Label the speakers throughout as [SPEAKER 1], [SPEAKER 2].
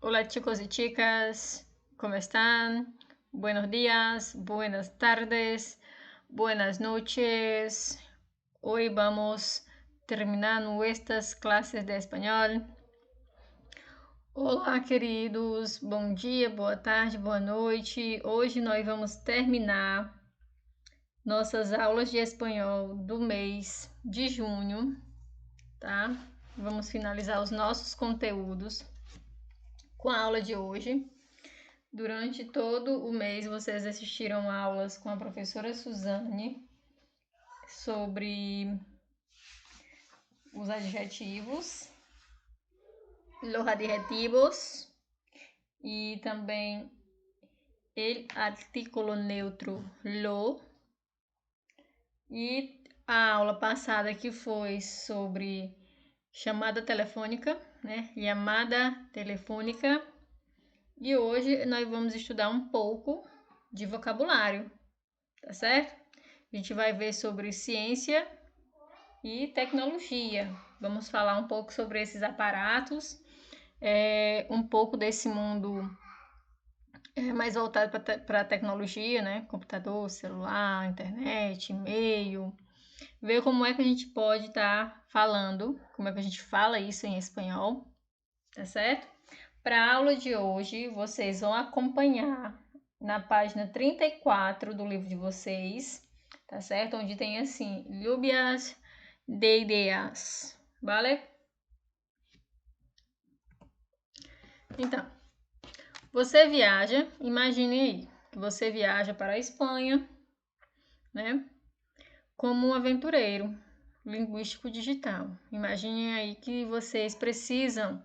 [SPEAKER 1] Hola chicos y chicas, ¿cómo están? Buenos días, buenas tardes, buenas noches. Hoy vamos terminando nuestras clases de espanhol. Olá, queridos, bom dia, boa tarde, boa noite. Hoje nós vamos terminar nossas aulas de espanhol do mês de junho, tá? Vamos finalizar os nossos conteúdos com a aula de hoje. Durante todo o mês vocês assistiram aulas com a professora Suzane sobre os adjetivos, los adjetivos e também el artículo neutro lo. E a aula passada que foi sobre chamada telefônica, né? Chamada telefônica. E hoje nós vamos estudar um pouco de vocabulário, tá certo? A gente vai ver sobre ciência e tecnologia. Vamos falar um pouco sobre esses aparatos, um pouco desse mundo mais voltado para a tecnologia, né? Computador, celular, internet, e-mail. Ver como é que a gente pode estar falando, como é que a gente fala isso em espanhol, tá certo? Para a aula de hoje, vocês vão acompanhar na página 34 do livro de vocês, tá certo? Onde tem assim, lluvias de ideas, vale? Então, você viaja, imagine aí, que você viaja para a Espanha, né? Como um aventureiro linguístico digital. Imagine aí que vocês precisam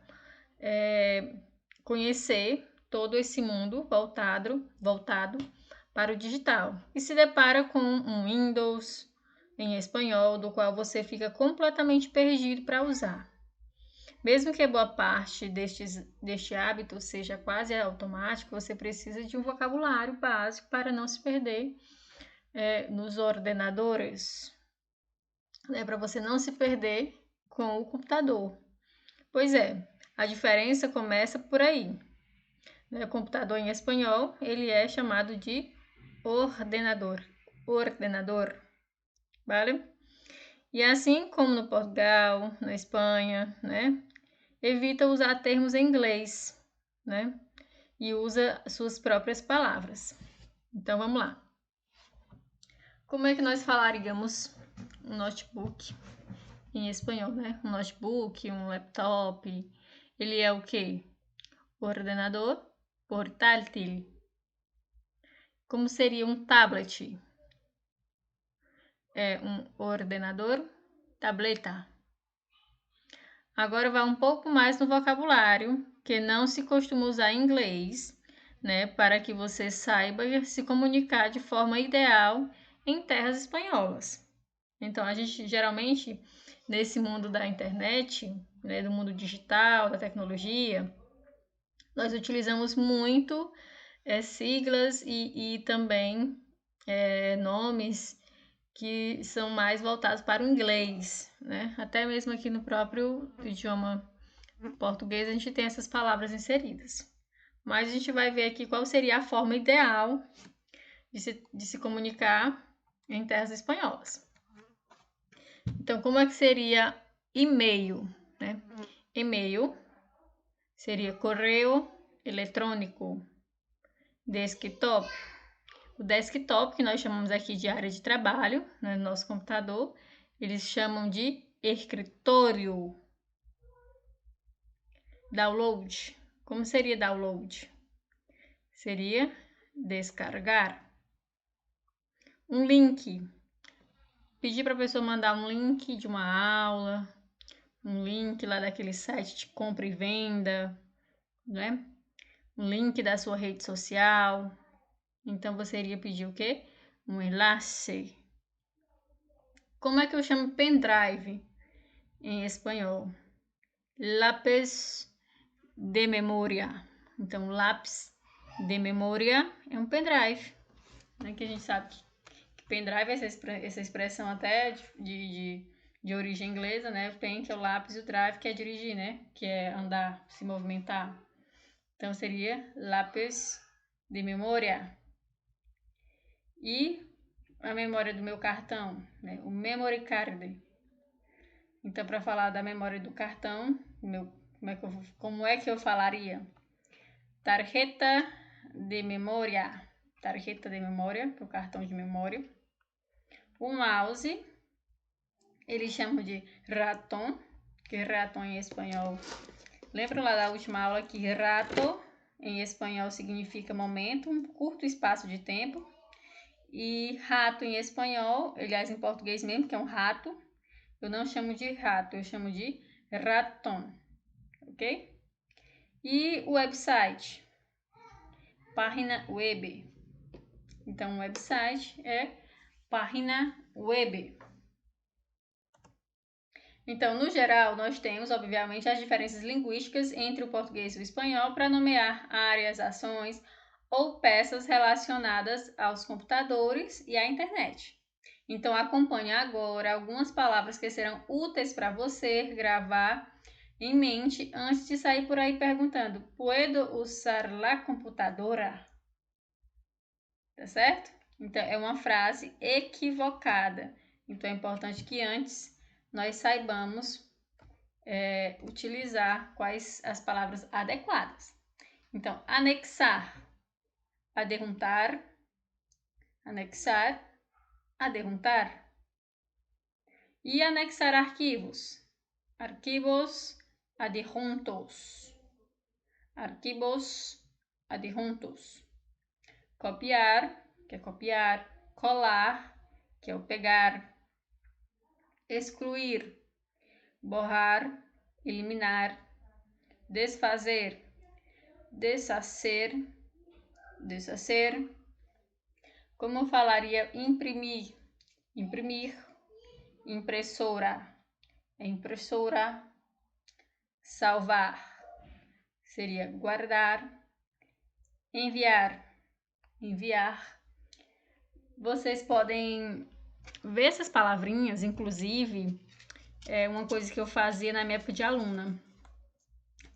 [SPEAKER 1] conhecer todo esse mundo voltado para o digital e se depara com um Windows em espanhol, do qual você fica completamente perdido para usar. Mesmo que boa parte deste hábito seja quase automático, você precisa de um vocabulário básico para não se perder nos ordenadores, né, para você não se perder com o computador. Pois é, a diferença começa por aí. O computador em espanhol, ele é chamado de ordenador, vale? E assim como no Portugal, na Espanha, né, evita usar termos em inglês, né, e usa suas próprias palavras. Então, vamos lá. Como é que nós falaríamos um notebook em espanhol, né? Um notebook, um laptop, ele é o quê? Ordenador portátil. Como seria um tablet? É um ordenador tableta. Agora vai um pouco mais no vocabulário, que não se costuma usar em inglês, né? Para que você saiba se comunicar de forma ideal em terras espanholas. Então, a gente geralmente, nesse mundo da internet, né, do mundo digital, da tecnologia, nós utilizamos muito siglas e também nomes que são mais voltados para o inglês, né? Até mesmo aqui no próprio idioma português a gente tem essas palavras inseridas. Mas a gente vai ver aqui qual seria a forma ideal de se comunicar em terras espanholas. Então, como é que seria e-mail, né? E-mail seria correio eletrônico, desktop. O desktop, que nós chamamos aqui de área de trabalho, né, no nosso computador, eles chamam de escritório. Download. Como seria download? Seria descargar. Um link. Pedir para a pessoa mandar um link de uma aula, um link lá daquele site de compra e venda, né? Um link da sua rede social. Então, você iria pedir o quê? Um enlace. Como é que eu chamo pendrive em espanhol? Lápis de memória. Então, lápis de memória é um pendrive, né? Que a gente sabe que pendrive é essa expressão até de origem inglesa, né? Pen, que é o lápis, e o drive, que é dirigir, né? Que é andar, se movimentar. Então, seria lápis de memória. E a memória do meu cartão, né? O memory card. Então, para falar da memória do cartão, como é que eu falaria? Tarjeta de memória. Tarjeta de memória, que é o cartão de memória. O mouse, eles chamam de ratón, que ratón em espanhol. Lembra lá da última aula que rato em espanhol significa momento, um curto espaço de tempo. E rato em espanhol, aliás em português mesmo, que é um rato, eu não chamo de rato, eu chamo de ratón, ok? E o website, página web. Então, o website é página web. Então, no geral, nós temos, obviamente, as diferenças linguísticas entre o português e o espanhol para nomear áreas, ações ou peças relacionadas aos computadores e à internet. Então, acompanhe agora algumas palavras que serão úteis para você gravar em mente antes de sair por aí perguntando: ¿Puedo usar la computadora? Tá certo? Então, é uma frase equivocada. Então, é importante que antes nós saibamos utilizar quais as palavras adequadas. Então, anexar, adjuntar, anexar, adjuntar. E anexar arquivos, arquivos adjuntos, arquivos adjuntos. Copiar, que é copiar, colar, que é o pegar, excluir, borrar, eliminar, desfazer, desfazer, como eu falaria imprimir, imprimir, impressora, impressora, salvar, seria guardar, enviar, enviar. Vocês podem ver essas palavrinhas, inclusive, é uma coisa que eu fazia na minha época de aluna.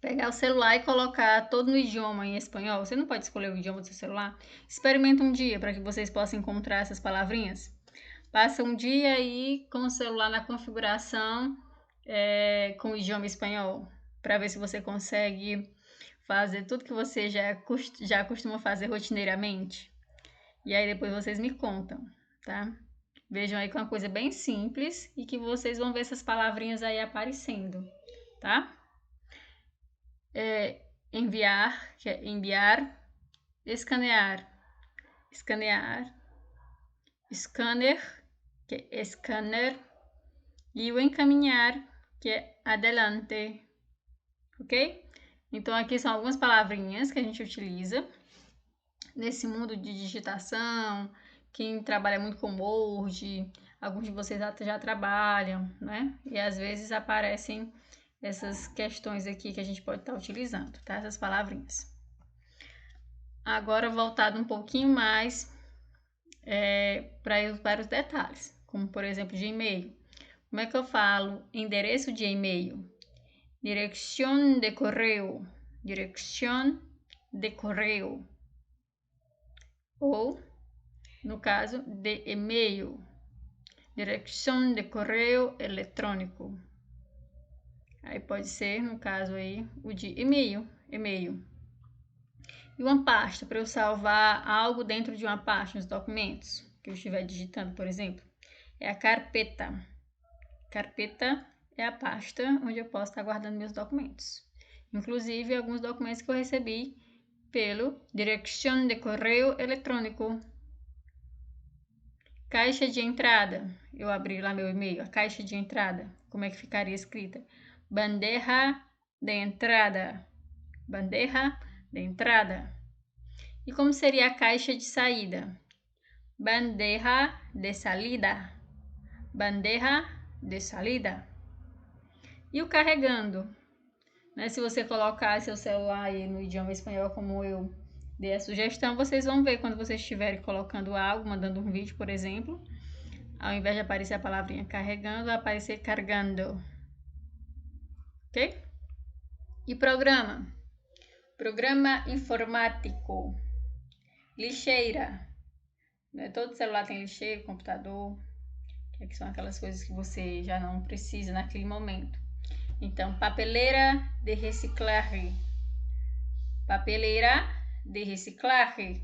[SPEAKER 1] Pegar o celular e colocar todo no idioma em espanhol. Você não pode escolher o idioma do seu celular. Experimenta um dia para que vocês possam encontrar essas palavrinhas. Passa um dia aí com o celular na configuração com o idioma espanhol, para ver se você consegue fazer tudo que você já costuma fazer rotineiramente. E aí depois vocês me contam, tá? Vejam aí que é uma coisa bem simples e que vocês vão ver essas palavrinhas aí aparecendo, tá? Enviar, que é enviar, escanear, escanear, scanner, que é scanner, e o encaminhar, que é adelante, ok? Então, aqui são algumas palavrinhas que a gente utiliza nesse mundo de digitação. Quem trabalha muito com Word, alguns de vocês já trabalham, né? E às vezes aparecem essas questões aqui que a gente pode estar utilizando, tá? Essas palavrinhas. Agora, voltado um pouquinho mais para os detalhes, como por exemplo de e-mail. Como é que eu falo endereço de e-mail? Dirección de correo. Dirección de correo. Ou, no caso, de e-mail. Dirección de correo eletrônico. Aí pode ser, no caso aí, o de e-mail. E uma pasta, para eu salvar algo dentro de uma pasta, nos documentos que eu estiver digitando, por exemplo, é a carpeta. Carpeta é a pasta onde eu posso estar guardando meus documentos. Inclusive, alguns documentos que eu recebi pelo Dirección de Correio Eletrônico. Caixa de entrada. Eu abri lá meu e-mail, a caixa de entrada. Como é que ficaria escrita? Bandeja de entrada. Bandeja de entrada. E como seria a caixa de saída? Bandeja de salida. Bandeja de salida. E o carregando? Né? Se você colocar seu celular aí no idioma espanhol, como eu dei a sugestão, vocês vão ver quando vocês estiverem colocando algo, mandando um vídeo, por exemplo, ao invés de aparecer a palavrinha carregando, vai aparecer cargando. Ok? E programa? Programa informático. Lixeira. Né? Todo celular tem lixeira, computador, que são aquelas coisas que você já não precisa naquele momento. Então, papeleira de reciclaje. Papeleira de reciclaje.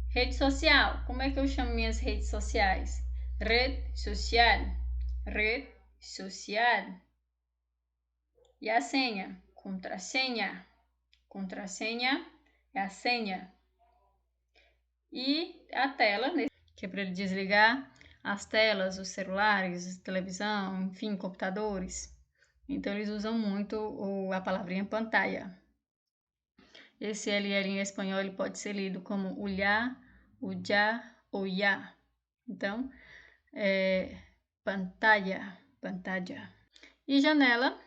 [SPEAKER 1] Rede social. Como é que eu chamo minhas redes sociais? Rede social. Rede social. E a senha? Contrasenha. Contrasenha é a senha. E a tela, que é para ele desligar as telas, os celulares, televisão, enfim, computadores. Então, eles usam muito a palavrinha pantalla. Esse LL em espanhol ele pode ser lido como o ya, o ya ou ya. Então, pantalla, pantalla. E janela,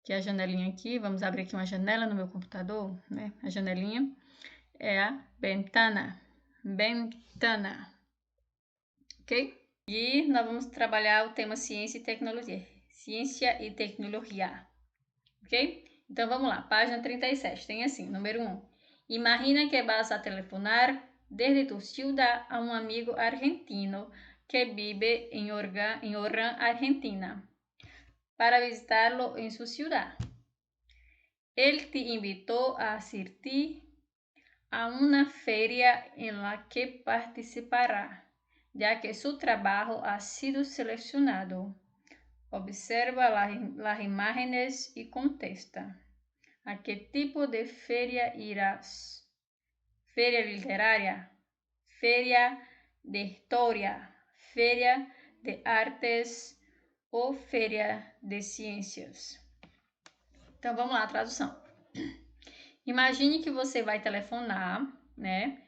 [SPEAKER 1] que é a janelinha aqui. Vamos abrir aqui uma janela no meu computador, né? A janelinha é a ventana, ventana. Ok? E nós vamos trabalhar o tema ciência e tecnologia. Ciência e tecnologia. Ok? Então vamos lá, página 37. Tem assim, número 1. Imagina que vas a telefonar desde tu ciudad a un amigo argentino que vive en Oran, Argentina, para visitarlo en su ciudad. Él te invitó a asistir a una feria en la que participará, ya que su trabajo ha sido seleccionado. Observa las imágenes y contesta. ¿A qué tipo de feria irás? Feria literaria, feria de historia, feria de artes ou feria de ciências. Então vamos lá, tradução. Imagine que você vai telefonar, né,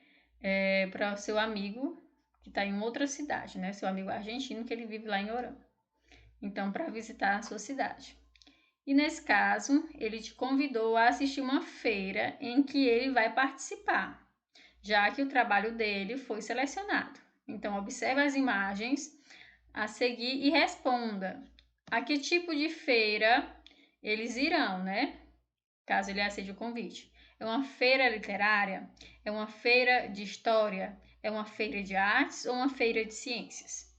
[SPEAKER 1] para o seu amigo que está em outra cidade, né, seu amigo argentino que ele vive lá em Oran. Então, para visitar a sua cidade. E nesse caso, ele te convidou a assistir uma feira em que ele vai participar, já que o trabalho dele foi selecionado. Então, observe as imagens a seguir e responda a que tipo de feira eles irão, né? Caso ele aceite o convite. É uma feira literária? É uma feira de história? É uma feira de artes ou uma feira de ciências?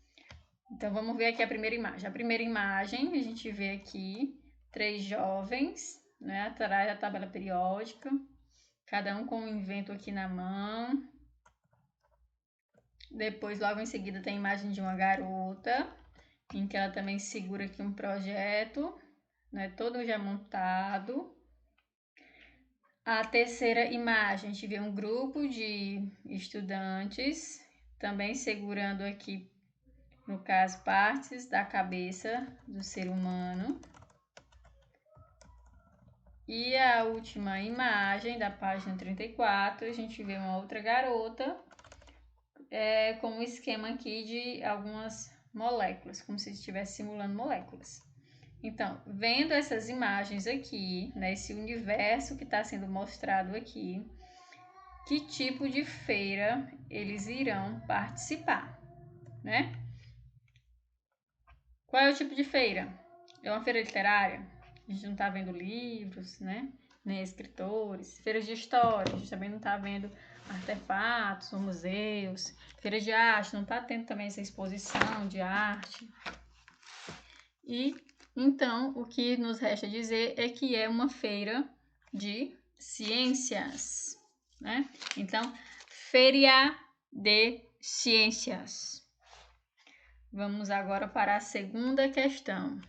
[SPEAKER 1] Então, vamos ver aqui a primeira imagem. A primeira imagem, a gente vê aqui 3 jovens, né, atrás da tabela periódica, cada um com um invento aqui na mão. Depois, logo em seguida, tem a imagem de uma garota, em que ela também segura aqui um projeto, né, todo já montado. A terceira imagem, a gente vê um grupo de estudantes, também segurando aqui, no caso, partes da cabeça do ser humano. E a última imagem da página 34, a gente vê uma outra garota com um esquema aqui de algumas moléculas, como se estivesse simulando moléculas. Então, vendo essas imagens aqui, né, esse universo que está sendo mostrado aqui, que tipo de feira eles irão participar, né? Qual é o tipo de feira? É uma feira literária? A gente não está vendo livros, né? Nem escritores. Feiras de história, a gente também não está vendo artefatos ou museus. Feiras de arte, não está tendo também essa exposição de arte. E então o que nos resta dizer é que é uma feira de ciências, né? Então, feria de ciências. Vamos agora para a segunda questão.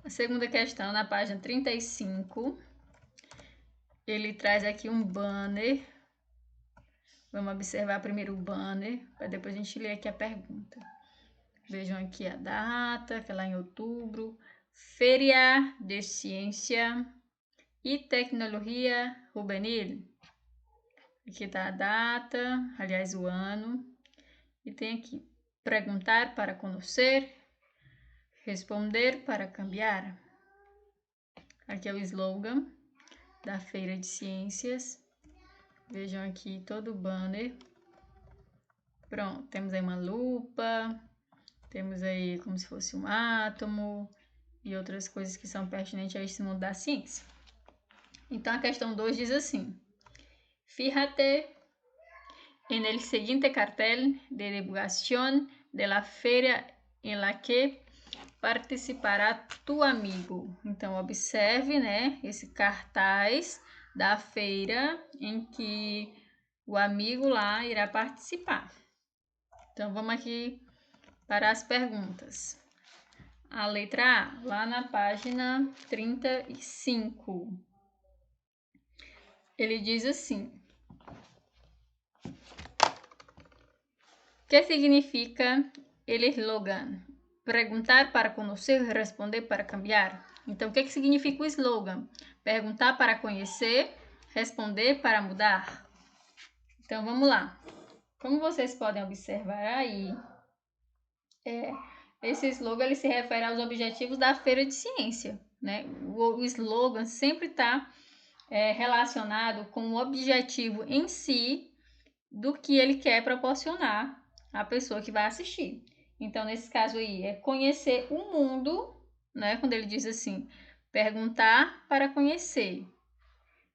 [SPEAKER 1] A segunda questão, na página 35, ele traz aqui um banner. Vamos observar primeiro o banner, para depois a gente ler aqui a pergunta. Vejam aqui a data, que é lá em outubro. Feria de Ciência e Tecnologia Juvenil. Aqui está a data, aliás, o ano. E tem aqui, perguntar para conhecer, responder para cambiar. Aqui é o slogan da Feira de Ciências. Vejam aqui todo o banner. Pronto, temos aí uma lupa, temos aí como se fosse um átomo, e outras coisas que são pertinentes a esse mundo da ciência. Então, a questão 2 diz assim: Fíjate en el siguiente cartel de divulgación de la feria en la que participará tu amigo. Então, observe, né, esse cartaz da feira em que o amigo lá irá participar. Então, vamos aqui para as perguntas. A letra A, lá na página 35. Ele diz assim: ¿Qué significa el eslogan? Perguntar para conhecer, responder para cambiar. Então, o que significa o slogan? Perguntar para conhecer, responder para mudar. Então, vamos lá. Como vocês podem observar aí, esse slogan ele se refere aos objetivos da Feira de Ciência, né? O slogan sempre está relacionado com o objetivo em si do que ele quer proporcionar à pessoa que vai assistir. Então, nesse caso aí, é conhecer o mundo, né? Quando ele diz assim, perguntar para conhecer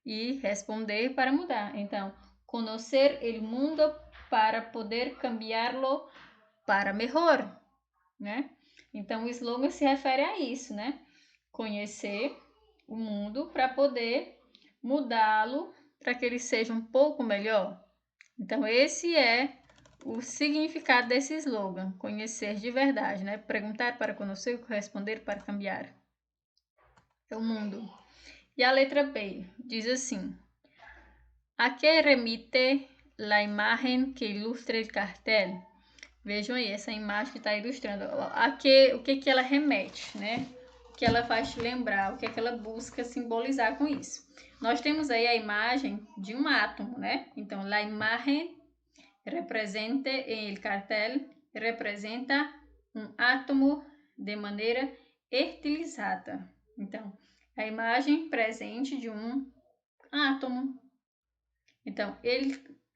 [SPEAKER 1] e responder para mudar. Então, conhecer o mundo para poder cambiá-lo para melhor, né? Então, o slogan se refere a isso, né? Conhecer o mundo para poder mudá-lo para que ele seja um pouco melhor. Então, esse é o significado desse slogan, conhecer de verdade, né? Perguntar para conhecer, responder para cambiar. É o mundo. E a letra B diz assim: A que remite la imagen que ilustra el cartel? Vejam aí essa imagem que está ilustrando. O que ela remete, né? O que ela faz te lembrar, o que ela busca simbolizar com isso. Nós temos aí a imagem de um átomo, né? Então, la imagen representa el cartel representa um átomo de maneira estilizada. Então, a imagem presente de um átomo. Então,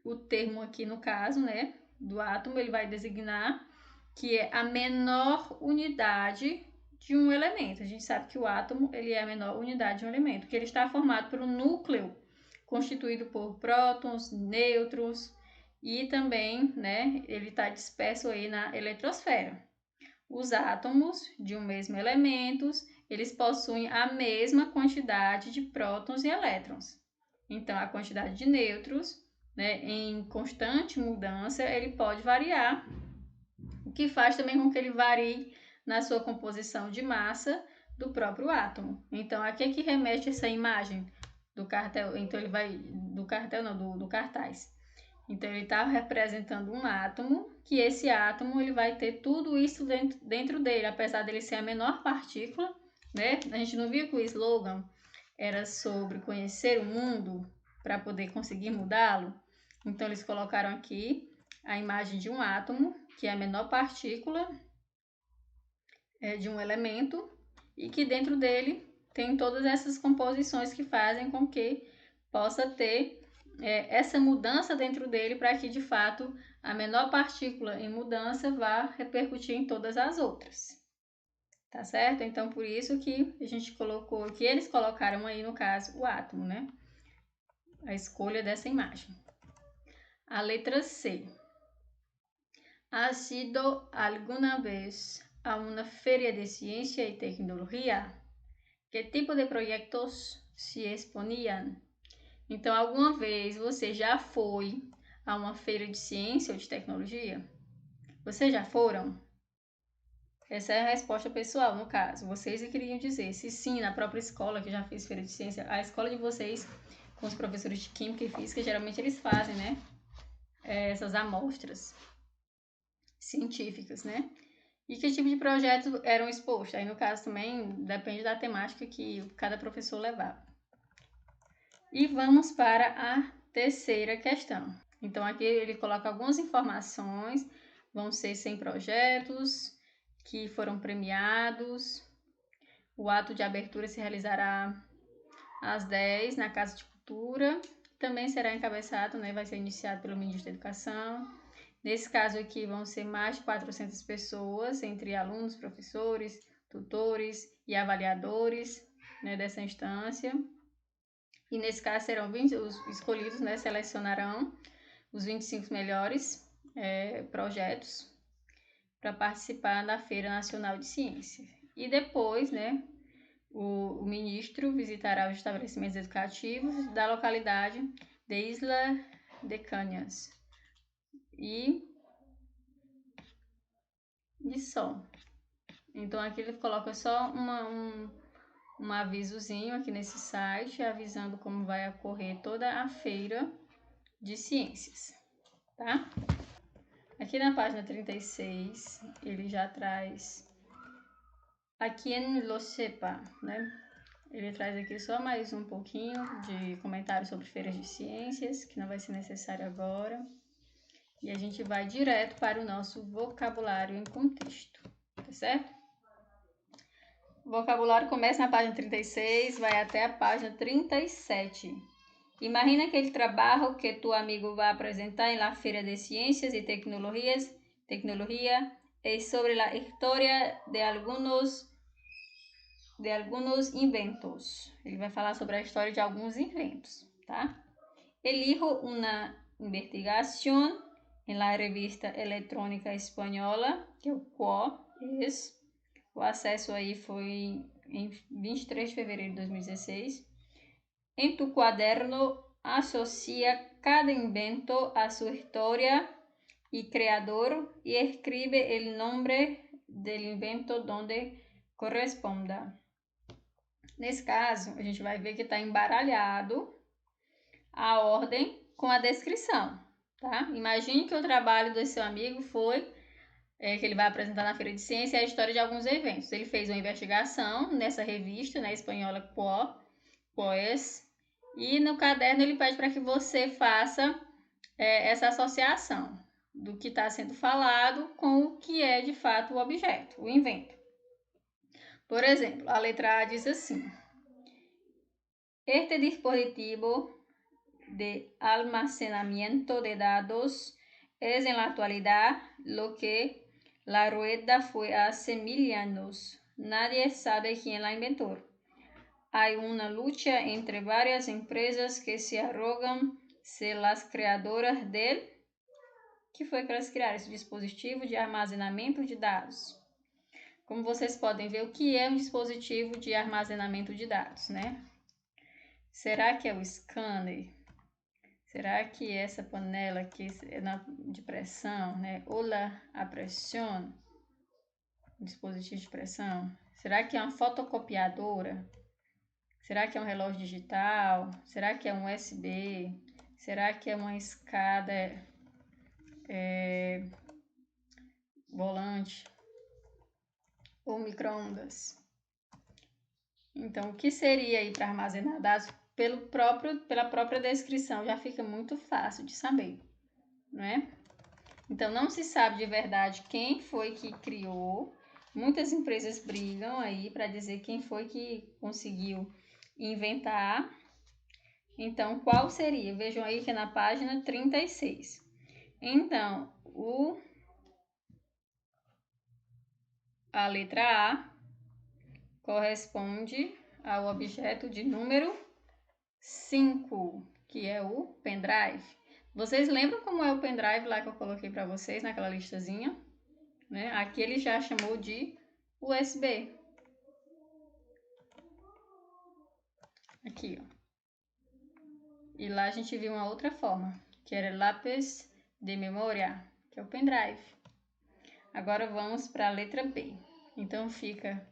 [SPEAKER 1] o termo aqui no caso, né, do átomo, ele vai designar que é a menor unidade de um elemento. A gente sabe que o átomo ele é a menor unidade de um elemento, que ele está formado por um núcleo constituído por prótons, nêutrons e também, né, ele está disperso aí na eletrosfera. Os átomos de um mesmo elemento, eles possuem a mesma quantidade de prótons e elétrons. Então, a quantidade de nêutrons, né, em constante mudança, ele pode variar, o que faz também com que ele varie na sua composição de massa do próprio átomo. Então, a que remete essa imagem do cartel? Então, ele vai do cartel, não, do cartaz. Então, ele está representando um átomo, que esse átomo ele vai ter tudo isso dentro dele, apesar dele ser a menor partícula, né? A gente não viu que o slogan era sobre conhecer o mundo para poder conseguir mudá-lo? Então, eles colocaram aqui a imagem de um átomo, que é a menor partícula de um elemento, e que dentro dele tem todas essas composições que fazem com que possa ter essa mudança dentro dele para que, de fato, a menor partícula em mudança vá repercutir em todas as outras. Tá certo? Então, por isso que a gente colocou, que eles colocaram aí, no caso, o átomo, né? A escolha dessa imagem. A letra C. ¿Has ido alguna vez a una feria de ciencia y tecnología? ¿Qué tipo de proyectos se exponían? Então, alguma vez você já foi a uma feira de ciência ou de tecnologia? Vocês já foram? Essa é a resposta pessoal, no caso. Vocês queriam dizer, se sim, na própria escola que já fez feira de ciência, a escola de vocês, com os professores de Química e Física, geralmente eles fazem, né? Essas amostras científicas, né? E que tipo de projetos eram expostos? Aí, no caso, também depende da temática que cada professor levava. E vamos para a terceira questão. Então, aqui ele coloca algumas informações, vão ser 100 projetos que foram premiados. O ato de abertura se realizará às 10 na Casa de Cultura. Também será encabeçado, né, vai ser iniciado pelo Ministro da Educação. Nesse caso aqui vão ser mais de 400 pessoas, entre alunos, professores, tutores e avaliadores, né, dessa instância. E nesse caso serão 20, os escolhidos, né, selecionarão os 25 melhores projetos para participar da Feira Nacional de Ciência. E depois, né, o ministro visitará os estabelecimentos educativos da localidade de Isla de Cañas e só. Então aqui ele coloca só um avisozinho aqui nesse site, avisando como vai ocorrer toda a feira de ciências, tá? Aqui na página 36, ele já traz a quien lo sepa, né? Ele traz aqui só mais um pouquinho de comentário sobre feiras de ciências, que não vai ser necessário agora. E a gente vai direto para o nosso vocabulário em contexto, tá certo? O vocabulário começa na página 36, vai até a página 37. Imagina aquele trabalho que tu amigo vai apresentar em la Feira de Ciências e Tecnologia é sobre a história de alguns inventos. Ele vai falar sobre a história de alguns inventos, tá? Elijo una investigación en la revista electrónica espanhola, que o qual o acesso aí foi em 23 de fevereiro de 2016. En tu cuaderno associa cada invento a su historia y creador y escribe el nombre del invento donde corresponda. Nesse caso, a gente vai ver que está embaralhado a ordem com a descrição, tá? Imagine que o trabalho do seu amigo foi, que ele vai apresentar na Feira de Ciência, é a história de alguns eventos. Ele fez uma investigação nessa revista, né, espanhola Quoes, e no caderno ele pede para que você faça essa associação do que está sendo falado com o que é de fato o objeto, o invento. Por exemplo, a letra A diz assim: Este dispositivo de almacenamiento de dados es en la actualidad lo que la rueda fue hace 1000 años. Nadie sabe quién la inventó. Hay una lucha entre varias empresas que se arrogan ser las creadoras del... que foi para elas criar esse dispositivo de armazenamento de dados. Como vocês podem ver, o que é um dispositivo de armazenamento de dados, né? Será que é o scanner? Será que essa panela aqui é de pressão, né? Ola a pressão, dispositivo de pressão. Será que é uma fotocopiadora? Será que é um relógio digital? Será que é um USB? Será que é uma escada volante? Ou micro-ondas? Então, o que seria aí para armazenar dados? Pela própria descrição já fica muito fácil de saber, não é? Então, não se sabe de verdade quem foi que criou. Muitas empresas brigam aí para dizer quem foi que conseguiu inventar. Então, qual seria? Vejam aí que é na página 36. Então, a letra A corresponde ao objeto de número 5, que é o pendrive. Vocês lembram como é o pendrive lá que eu coloquei para vocês naquela listazinha? Né? Aqui ele já chamou de USB. Aqui, ó. E lá a gente viu uma outra forma, que era lápis de memória, que é o pendrive. Agora vamos para a letra B. Então fica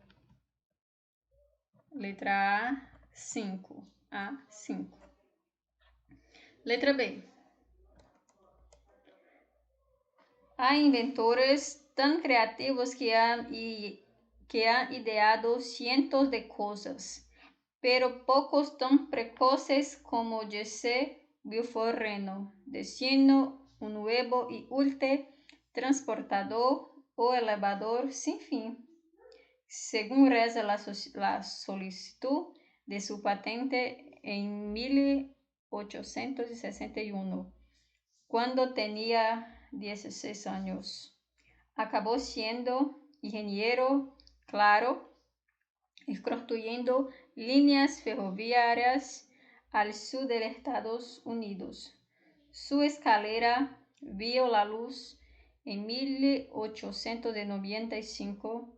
[SPEAKER 1] letra A, 5. A5. Letra B. Há inventores tan creativos que han ideado cientos de cosas, pero pocos tan precoces como José Buffareno, diciendo un nuevo y útil transportador o elevador sin fin, según reza la solicitud de su patente en 1861, cuando tenía 16 años. Acabó siendo ingeniero, claro, y construyendo líneas ferroviarias al sur de Estados Unidos. Su escalera vio la luz en 1895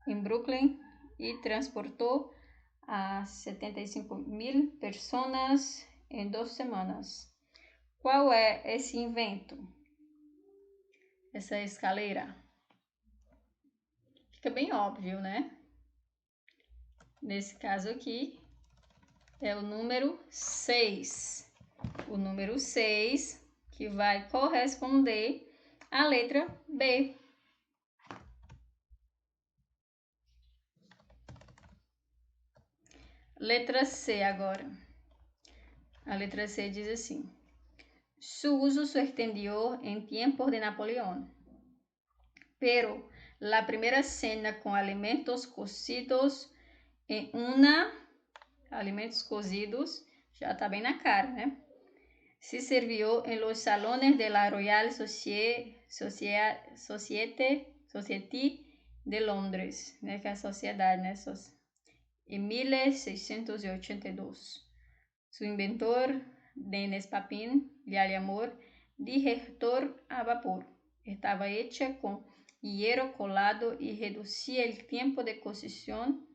[SPEAKER 1] en Brooklyn y transportó a 75.000 personas em 2 semanas. Qual é esse invento? Essa escaleira? Fica bem óbvio, né? Nesse caso aqui, é o número 6. O número 6 que vai corresponder à letra B. Letra C agora. A letra C diz assim: su uso se extendió en tiempos de Napoleón, pero la primera cena con alimentos cocidos em alimentos cozidos, já está bem na cara, né? Se serviu em los salones de la Royal Society de Londres, né? Que é a sociedade, né? Em 1682. Su inventor, Denis Papin, le llamó digestor a vapor. Estaba hecha con hierro colado y reducía el tiempo de cocción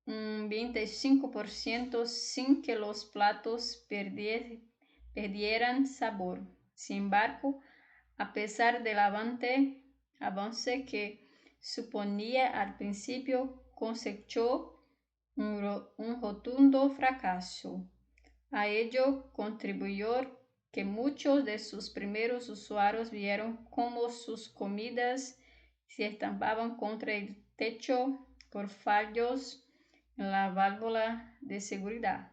[SPEAKER 1] un 25% sin que los platos perdieran sabor. Sin embargo, a pesar del avance que suponía al principio, cosechó un rotundo fracaso. A ello contribuyó que muchos de sus primeros usuarios vieron cómo sus comidas se estampaban contra el techo por fallos na válvula de seguridade.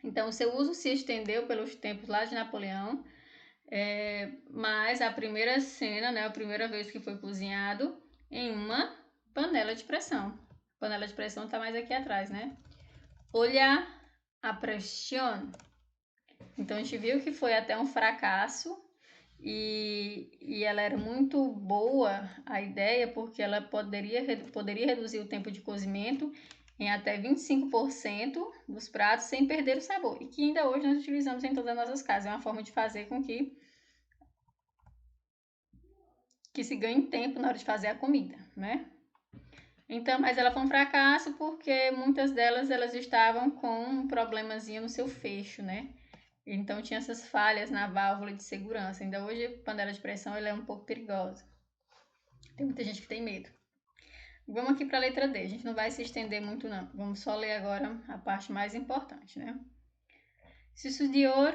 [SPEAKER 1] Então, o seu uso se estendeu pelos tempos lá de Napoleão, mas a primeira cena, né, a primeira vez que foi cozinhado em uma panela de pressão. A panela de pressão está mais aqui atrás, né? Olha a pressão. Então, a gente viu que foi até um fracasso e ela era muito boa, a ideia, porque ela poderia reduzir o tempo de cozimento em até 25% dos pratos sem perder o sabor. E que ainda hoje nós utilizamos em todas as nossas casas. É uma forma de fazer com que se ganhe tempo na hora de fazer a comida, né? Então, mas ela foi um fracasso porque muitas delas elas estavam com um problemazinho no seu fecho, né? Então tinha essas falhas na válvula de segurança. Ainda hoje a panela de pressão ela é um pouco perigosa. Tem muita gente que tem medo. Vamos aqui para a letra D. A gente não vai se estender muito não. Vamos só ler agora a parte mais importante, né? Sucedió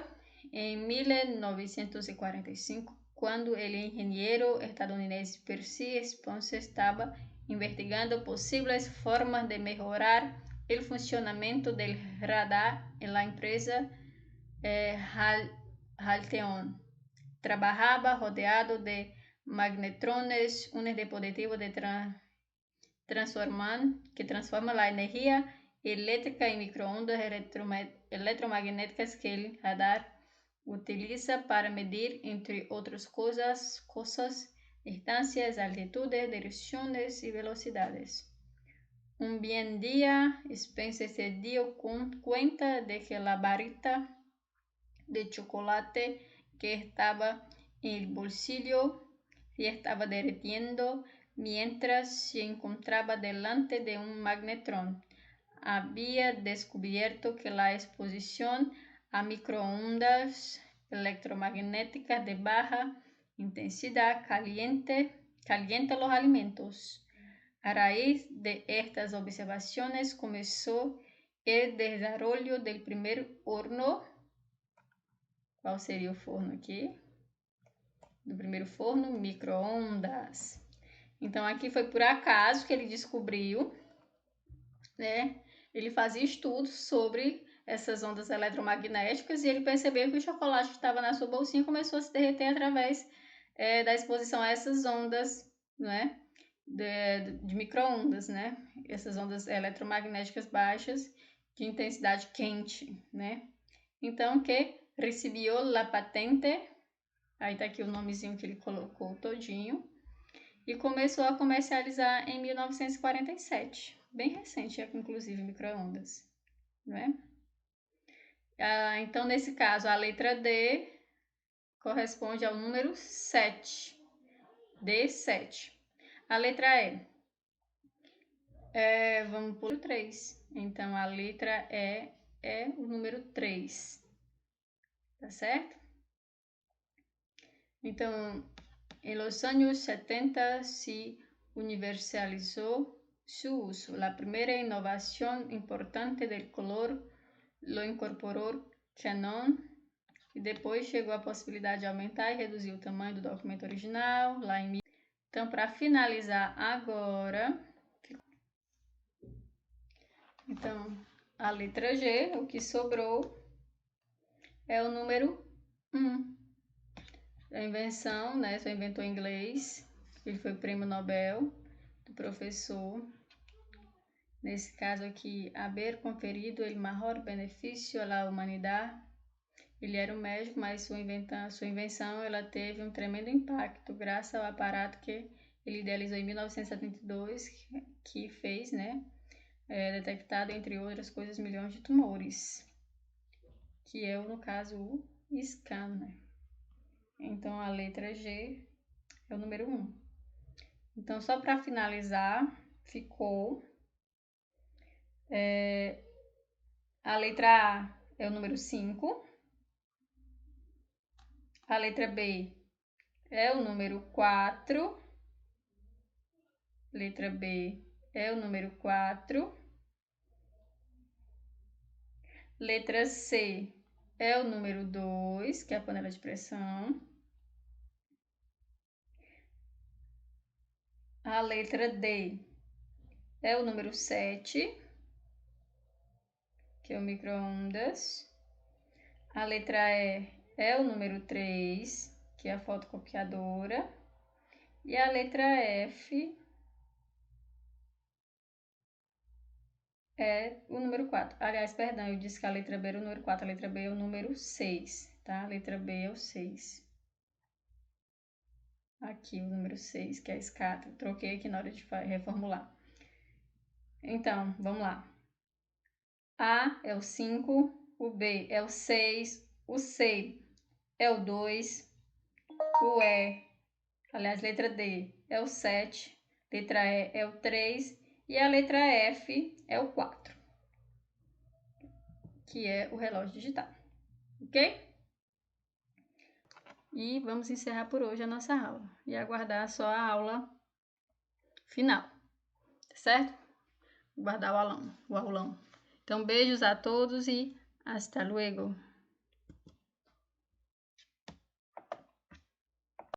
[SPEAKER 1] em 1945, quando o engenheiro estadunidense Percy Spencer estava investigando possíveis formas de melhorar o funcionamento do radar em la empresa Raytheon. Trabajaba rodeado de magnetrones, un dispositivo de que transforma la energía eléctrica en microondas electromagnéticas que el radar utiliza para medir, entre otras cosas, distancias, altitudes, direcciones y velocidades. Un bien día, Spencer se dio cuenta de que la barrita de chocolate que estaba en el bolsillo se estaba derritiendo mientras se encontraba delante de un magnetrón. Había descubierto que la exposición a microondas electromagnéticas de baja intensidad calienta los alimentos. A raíz de estas observaciones comenzó el desarrollo del primer horno. Qual seria o forno aqui? Do primeiro forno, micro-ondas. Então, aqui foi por acaso que ele descobriu, né? Ele fazia estudos sobre essas ondas eletromagnéticas e ele percebeu que o chocolate que estava na sua bolsinha começou a se derreter através da exposição a essas ondas, né? De micro-ondas, né? Essas ondas eletromagnéticas baixas de intensidade quente, né? Então, que recebió la patente, aí tá aqui o nomezinho que ele colocou todinho, e começou a comercializar em 1947. Bem recente, inclusive, micro-ondas, não é? Então, nesse caso, a letra D corresponde ao número 7. D7. A letra E. Vamos por 3. Então, a letra E é o número 3. Tá certo? Então, en los años 70 se universalizó su uso. La primera innovación importante del color lo incorporó Canon e depois chegou a possibilidade de aumentar e reduzir o tamanho do documento original lá em... Então, para finalizar agora, então, a letra G, o que sobrou é o número 1. A invenção, né? Só inventou em inglês. Ele foi prêmio Nobel do professor. Nesse caso aqui, haver conferido o maior benefício à humanidade. Ele era um médico, mas sua invenção ela teve um tremendo impacto graças ao aparato que ele idealizou em 1972, que fez, né? Detectado, entre outras coisas, milhões de tumores, que é, no caso, o scanner. Então, a letra G é o número 1. Então, só para finalizar, ficou a letra A é o número 5, a letra B é o número 4, letra B é o número 4, letra C é o número 2, que é a panela de pressão, a letra D é o número 7, que é o micro-ondas. A letra E é o número 3, que é a fotocopiadora. E a letra F é o número 4. Aliás, perdão, eu disse que a letra B era o número 4. A letra B é o número 6, tá? A letra B é o 6. Aqui o número 6, que é a escada. Troquei aqui na hora de reformular. Então, vamos lá. A é o 5, o B é o 6, o C é o 2, o E, aliás, letra D é o 7, letra E é o 3 e a letra F é o 4, que é o relógio digital, ok? E vamos encerrar por hoje a nossa aula e aguardar só a aula final, certo? Guardar o aulão. Então, beijos a todos e hasta luego!